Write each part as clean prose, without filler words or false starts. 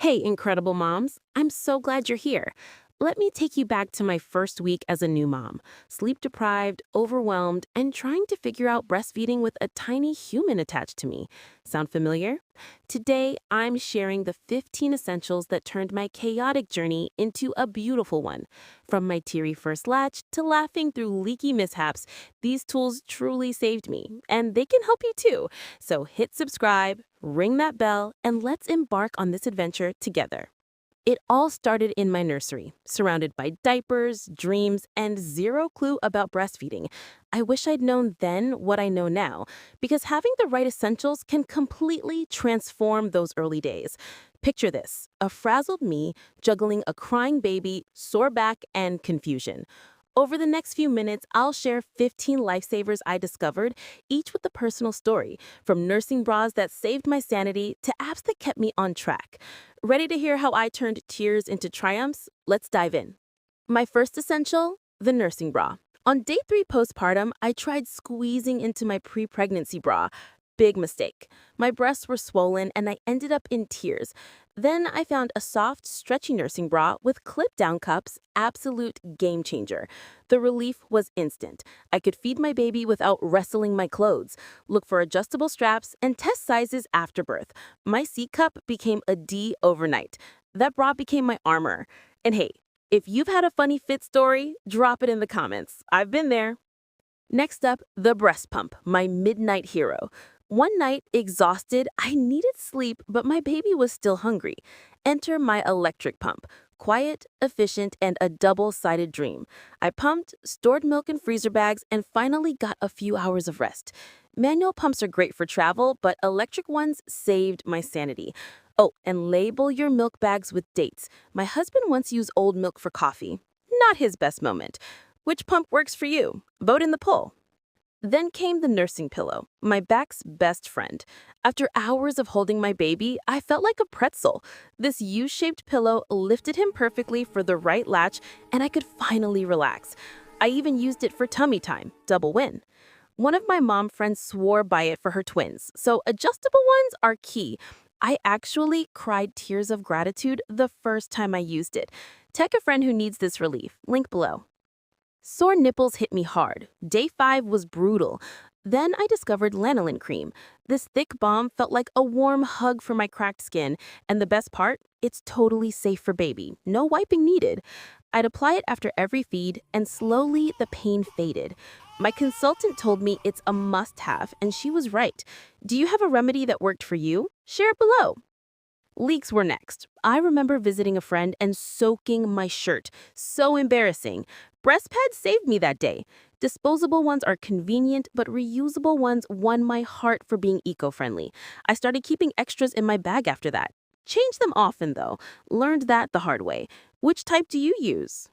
Hey, incredible moms. I'm so glad you're here. Let me take you back to my first week as a new mom, sleep deprived, overwhelmed, and trying to figure out breastfeeding with a tiny human attached to me. Sound familiar? Today, I'm sharing the 15 essentials that turned my chaotic journey into a beautiful one. From my teary first latch to laughing through leaky mishaps, these tools truly saved me, and they can help you too. So hit subscribe, ring that bell, and let's embark on this adventure together. It all started in my nursery, surrounded by diapers, dreams, and zero clue about breastfeeding. I wish I'd known then what I know now, because having the right essentials can completely transform those early days. Picture this, a frazzled me juggling a crying baby, sore back, and confusion. Over the next few minutes, I'll share 15 lifesavers I discovered, each with a personal story, from nursing bras that saved my sanity to apps that kept me on track. Ready to hear how I turned tears into triumphs? Let's dive in. My first essential, the nursing bra. On day 3 postpartum, I tried squeezing into my pre-pregnancy bra. Big mistake. My breasts were swollen and I ended up in tears. Then I found a soft, stretchy nursing bra with clip-down cups, absolute game changer. The relief was instant. I could feed my baby without wrestling my clothes, look for adjustable straps, and test sizes after birth. My C cup became a D overnight. That bra became my armor. And hey, if you've had a funny fit story, drop it in the comments. I've been there. Next up, the breast pump, my midnight hero. One night, exhausted, I needed sleep, but my baby was still hungry. Enter my electric pump. Quiet, efficient, and a double-sided dream. I pumped, stored milk in freezer bags, and finally got a few hours of rest. Manual pumps are great for travel, but electric ones saved my sanity. Oh, and label your milk bags with dates. My husband once used old milk for coffee. Not his best moment. Which pump works for you? Vote in the poll. Then came the nursing pillow, my back's best friend. After hours of holding my baby, I felt like a pretzel. This U-shaped pillow lifted him perfectly for the right latch, and I could finally relax. I even used it for tummy time, double win. One of my mom friends swore by it for her twins, so adjustable ones are key. I actually cried tears of gratitude the first time I used it. Tech a friend who needs this relief, link below. Sore nipples hit me hard. Day 5 was brutal. Then I discovered lanolin cream. This thick balm felt like a warm hug for my cracked skin, and the best part, it's totally safe for baby. No wiping needed. I'd apply it after every feed, and slowly the pain faded. My consultant told me it's a must-have, and she was right. Do you have a remedy that worked for you? Share it below. Leaks were next. I remember visiting a friend and soaking my shirt. So embarrassing. Breast pads saved me that day. Disposable ones are convenient, but reusable ones won my heart for being eco-friendly. I started keeping extras in my bag after that. Change them often, though. Learned that the hard way. Which type do you use?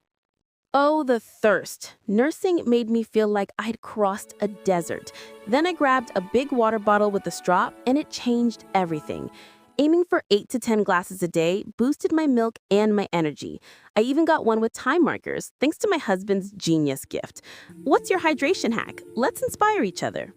Oh, the thirst. Nursing made me feel like I'd crossed a desert. Then I grabbed a big water bottle with a straw, and it changed everything. Aiming for 8 to 10 glasses a day boosted my milk and my energy. I even got one with time markers, thanks to my husband's genius gift. What's your hydration hack? Let's inspire each other.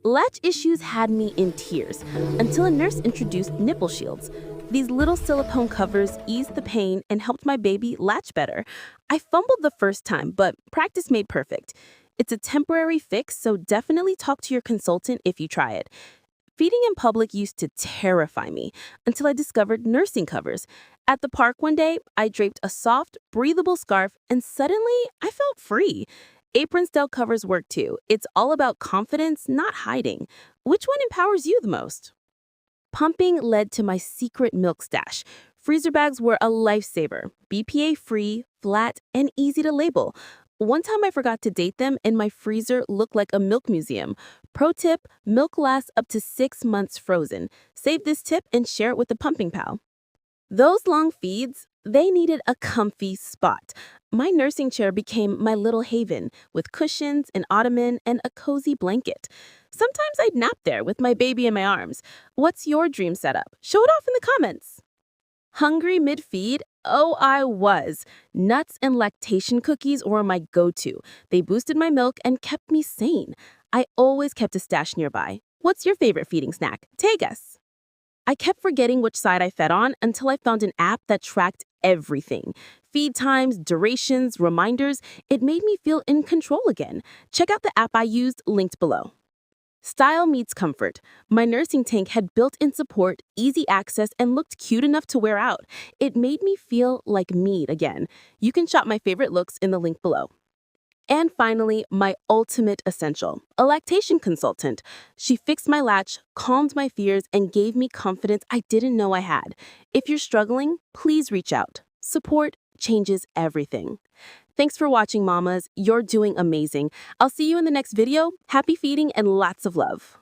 Latch issues had me in tears until a nurse introduced nipple shields. These little silicone covers eased the pain and helped my baby latch better. I fumbled the first time, but practice made perfect. It's a temporary fix, so definitely talk to your consultant if you try it. Feeding in public used to terrify me until I discovered nursing covers. At the park one day, I draped a soft, breathable scarf, and suddenly I felt free. Apron-style covers work too. It's all about confidence, not hiding. Which one empowers you the most? Pumping led to my secret milk stash. Freezer bags were a lifesaver, BPA-free, flat, and easy to label. One time I forgot to date them and my freezer looked like a milk museum. Pro tip, milk lasts up to 6 months frozen. Save this tip and share it with a pumping pal. Those long feeds, they needed a comfy spot. My nursing chair became my little haven with cushions, an ottoman, and a cozy blanket. Sometimes I'd nap there with my baby in my arms. What's your dream setup? Show it off in the comments. Hungry mid-feed? Oh, I was. Nuts and lactation cookies were my go-to. They boosted my milk and kept me sane. I always kept a stash nearby. What's your favorite feeding snack? Tag us. I kept forgetting which side I fed on until I found an app that tracked everything. Feed times, durations, reminders. It made me feel in control again. Check out the app I used, linked below. Style meets comfort. My nursing tank had built-in support, easy access, and looked cute enough to wear out. It made me feel like me again. You can shop my favorite looks in the link below. And finally, my ultimate essential, a lactation consultant. She fixed my latch, calmed my fears, and gave me confidence I didn't know I had. If you're struggling, please reach out. Support changes everything. Thanks for watching, mamas. You're doing amazing. I'll see you in the next video. Happy feeding and lots of love.